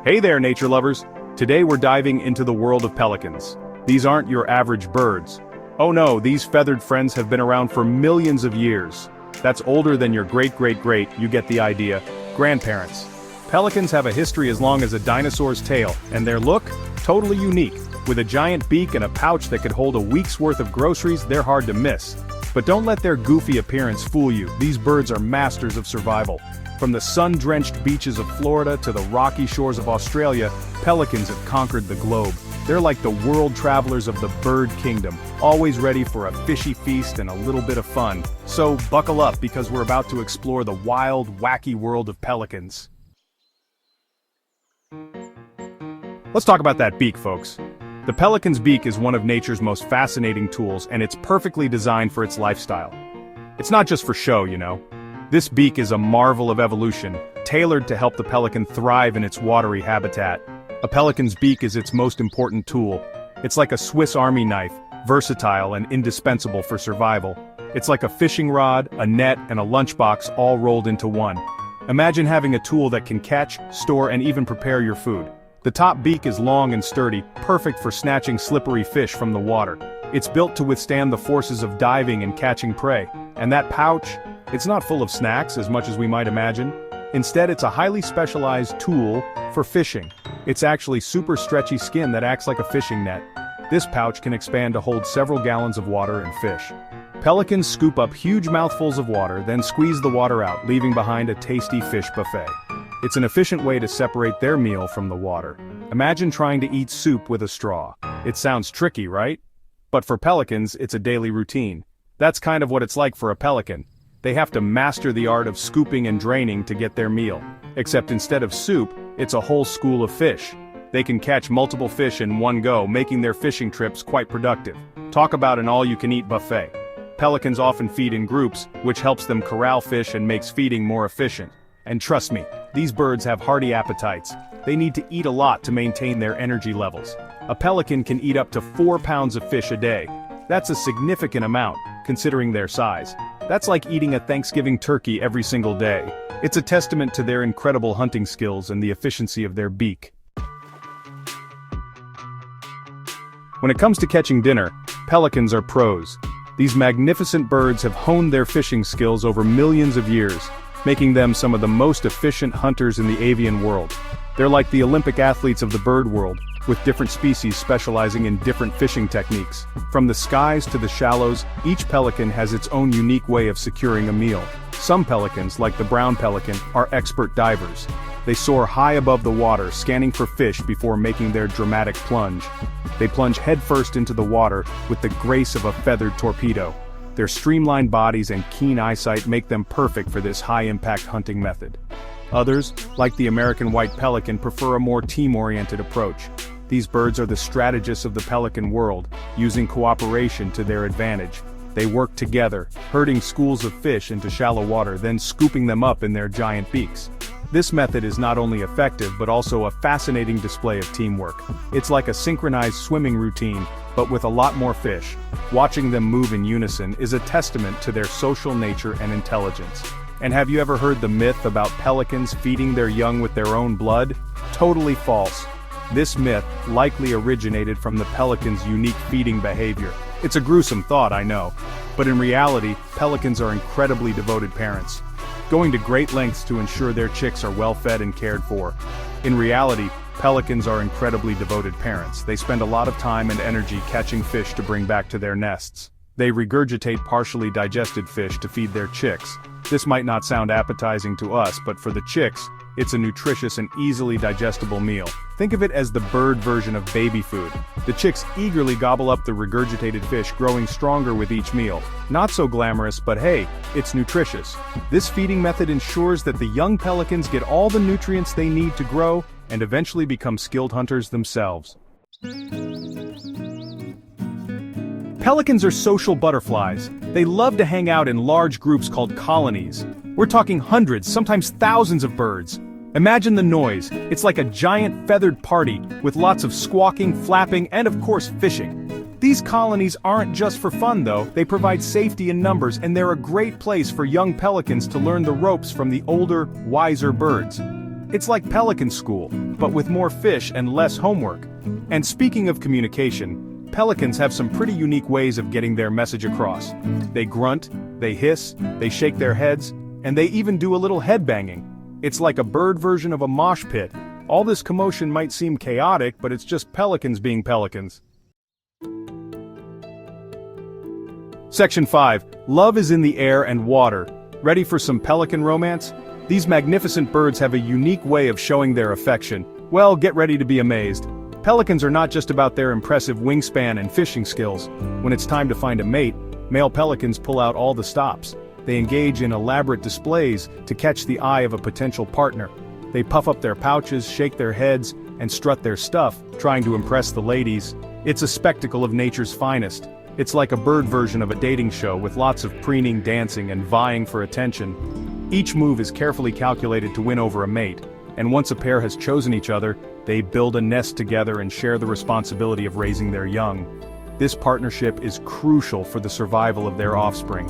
Hey there, nature lovers! Today we're diving into the world of pelicans. These aren't your average birds. Oh no, these feathered friends have been around for millions of years. That's older than your great-great-great, you get the idea, grandparents. Pelicans have a history as long as a dinosaur's tail, and their look? Totally unique. With a giant beak and a pouch that could hold a week's worth of groceries, they're hard to miss. But don't let their goofy appearance fool you, these birds are masters of survival. From the sun-drenched beaches of Florida to the rocky shores of Australia, pelicans have conquered the globe. They're like the world travelers of the bird kingdom, always ready for a fishy feast and a little bit of fun. So buckle up because we're about to explore the wild, wacky world of pelicans. Let's talk about that beak, folks. The pelican's beak is one of nature's most fascinating tools, and it's perfectly designed for its lifestyle. It's not just for show, you know. This beak is a marvel of evolution, tailored to help the pelican thrive in its watery habitat. A pelican's beak is its most important tool. It's like a Swiss Army knife, versatile and indispensable for survival. It's like a fishing rod, a net, and a lunchbox all rolled into one. Imagine having a tool that can catch, store, and even prepare your food. The top beak is long and sturdy, perfect for snatching slippery fish from the water. It's built to withstand the forces of diving and catching prey. And that pouch? It's not full of snacks as much as we might imagine. Instead, it's a highly specialized tool for fishing. It's actually super stretchy skin that acts like a fishing net. This pouch can expand to hold several gallons of water and fish. Pelicans scoop up huge mouthfuls of water, then squeeze the water out, leaving behind a tasty fish buffet. It's an efficient way to separate their meal from the water. Imagine trying to eat soup with a straw. It sounds tricky, right? But for pelicans, it's a daily routine. That's kind of what it's like for a pelican. They have to master the art of scooping and draining to get their meal. Except instead of soup, it's a whole school of fish. They can catch multiple fish in one go, making their fishing trips quite productive. Talk about an all-you-can-eat buffet. Pelicans often feed in groups, which helps them corral fish and makes feeding more efficient. And trust me, these birds have hearty appetites. They need to eat a lot to maintain their energy levels. A pelican can eat up to 4 pounds of fish a day. That's a significant amount, considering their size. That's like eating a Thanksgiving turkey every single day. It's a testament to their incredible hunting skills and the efficiency of their beak. When it comes to catching dinner, pelicans are pros. These magnificent birds have honed their fishing skills over millions of years, making them some of the most efficient hunters in the avian world. They're like the Olympic athletes of the bird world, with different species specializing in different fishing techniques. From the skies to the shallows, each pelican has its own unique way of securing a meal. Some pelicans, like the brown pelican, are expert divers. They soar high above the water, scanning for fish before making their dramatic plunge. They plunge headfirst into the water with the grace of a feathered torpedo. Their streamlined bodies and keen eyesight make them perfect for this high-impact hunting method. Others, like the American white pelican, prefer a more team-oriented approach. These birds are the strategists of the pelican world, using cooperation to their advantage. They work together, herding schools of fish into shallow water, then scooping them up in their giant beaks. This method is not only effective but also a fascinating display of teamwork. It's like a synchronized swimming routine, but with a lot more fish. Watching them move in unison is a testament to their social nature and intelligence. And have you ever heard the myth about pelicans feeding their young with their own blood? Totally false. This myth likely originated from the pelican's unique feeding behavior. It's a gruesome thought, I know. But in reality, pelicans are incredibly devoted parents, going to great lengths to ensure their chicks are well fed and cared for. In reality, pelicans are incredibly devoted parents. They spend a lot of time and energy catching fish to bring back to their nests. They regurgitate partially digested fish to feed their chicks. This might not sound appetizing to us, but for the chicks, it's a nutritious and easily digestible meal. Think of it as the bird version of baby food. The chicks eagerly gobble up the regurgitated fish, growing stronger with each meal. Not so glamorous, but hey, it's nutritious. This feeding method ensures that the young pelicans get all the nutrients they need to grow and eventually become skilled hunters themselves. Pelicans are social butterflies. They love to hang out in large groups called colonies. We're talking hundreds, sometimes thousands of birds. Imagine the noise. It's like a giant feathered party, with lots of squawking, flapping, and of course fishing. These colonies aren't just for fun though, they provide safety in numbers, and they're a great place for young pelicans to learn the ropes from the older, wiser birds. It's like Pelican school, but with more fish and less homework. And speaking of communication, pelicans have some pretty unique ways of getting their message across. They grunt, they hiss, they shake their heads, and they even do a little head banging. It's like a bird version of a mosh pit. All this commotion might seem chaotic, but it's just pelicans being pelicans. Section 5. Love is in the air and water. Ready for some pelican romance? These magnificent birds have a unique way of showing their affection. Well, get ready to be amazed. Pelicans are not just about their impressive wingspan and fishing skills. When it's time to find a mate, male pelicans pull out all the stops. They engage in elaborate displays to catch the eye of a potential partner. They puff up their pouches, shake their heads, and strut their stuff, trying to impress the ladies. It's a spectacle of nature's finest. It's like a bird version of a dating show with lots of preening, dancing, and vying for attention. Each move is carefully calculated to win over a mate, and once a pair has chosen each other, they build a nest together and share the responsibility of raising their young. This partnership is crucial for the survival of their offspring.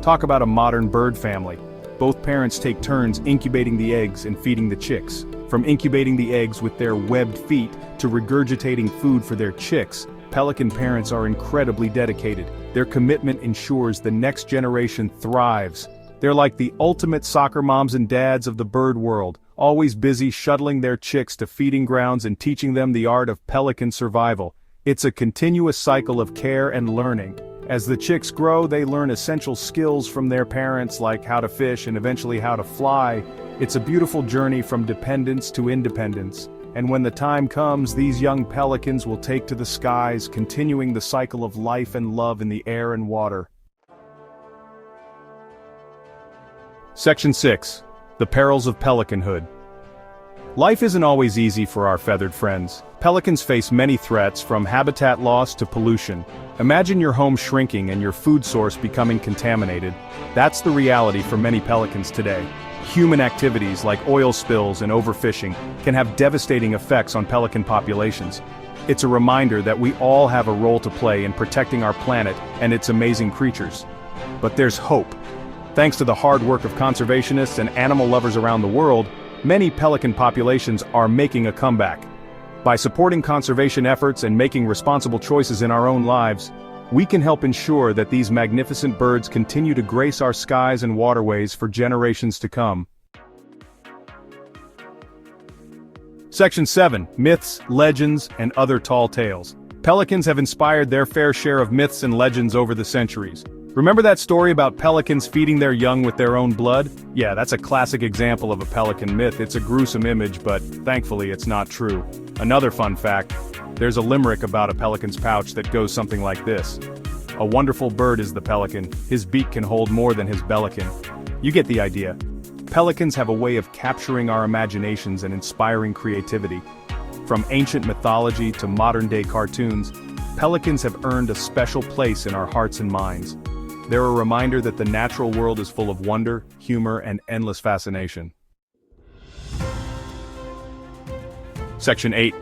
Talk about a modern bird family. Both parents take turns incubating the eggs and feeding the chicks. From incubating the eggs with their webbed feet to regurgitating food for their chicks, pelican parents are incredibly dedicated. Their commitment ensures the next generation thrives. They're like the ultimate soccer moms and dads of the bird world, always busy shuttling their chicks to feeding grounds and teaching them the art of pelican survival. It's a continuous cycle of care and learning. As the chicks grow, they learn essential skills from their parents, like how to fish and eventually how to fly. It's a beautiful journey from dependence to independence. And when the time comes, these young pelicans will take to the skies, continuing the cycle of life and love in the air and water. Section 6. The Perils of Pelicanhood. Life isn't always easy for our feathered friends. Pelicans face many threats, from habitat loss to pollution. Imagine your home shrinking and your food source becoming contaminated. That's the reality for many pelicans today. Human activities like oil spills and overfishing can have devastating effects on pelican populations. It's a reminder that we all have a role to play in protecting our planet and its amazing creatures. But there's hope. Thanks to the hard work of conservationists and animal lovers around the world, many pelican populations are making a comeback. By supporting conservation efforts and making responsible choices in our own lives, we can help ensure that these magnificent birds continue to grace our skies and waterways for generations to come. Section 7. Myths, Legends, and Other Tall Tales. Pelicans have inspired their fair share of myths and legends over the centuries. Remember that story about pelicans feeding their young with their own blood? Yeah, that's a classic example of a pelican myth. It's a gruesome image, but thankfully it's not true. Another fun fact, there's a limerick about a pelican's pouch that goes something like this. A wonderful bird is the pelican, his beak can hold more than his bellican. You get the idea. Pelicans have a way of capturing our imaginations and inspiring creativity. From ancient mythology to modern-day cartoons, pelicans have earned a special place in our hearts and minds. They're a reminder that the natural world is full of wonder, humor, and endless fascination. Section 8.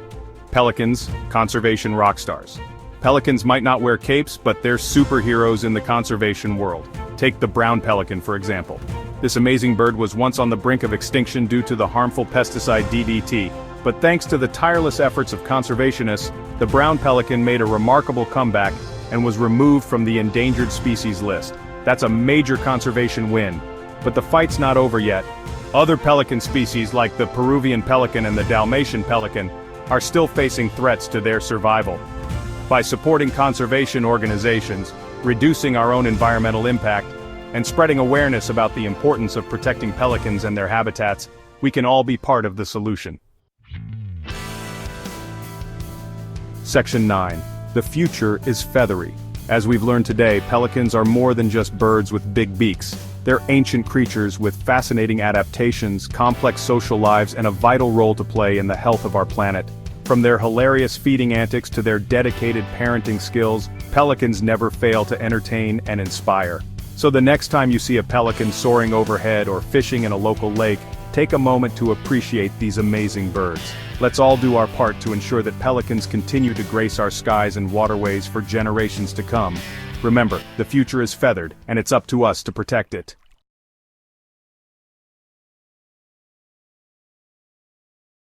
Pelicans, Conservation Rockstars. Pelicans might not wear capes, but they're superheroes in the conservation world. Take the brown pelican, for example. This amazing bird was once on the brink of extinction due to the harmful pesticide DDT, but thanks to the tireless efforts of conservationists, the brown pelican made a remarkable comeback and was removed from the endangered species list. That's a major conservation win. But the fight's not over yet. Other pelican species like the Peruvian pelican and the Dalmatian pelican are still facing threats to their survival. By supporting conservation organizations, reducing our own environmental impact, and spreading awareness about the importance of protecting pelicans and their habitats, we can all be part of the solution. Section 9. The future is feathery. As we've learned today, pelicans are more than just birds with big beaks. They're ancient creatures with fascinating adaptations, complex social lives, and a vital role to play in the health of our planet. From their hilarious feeding antics to their dedicated parenting skills, pelicans never fail to entertain and inspire. So the next time you see a pelican soaring overhead or fishing in a local lake, take a moment to appreciate these amazing birds. Let's all do our part to ensure that pelicans continue to grace our skies and waterways for generations to come. Remember, the future is feathered, and it's up to us to protect it.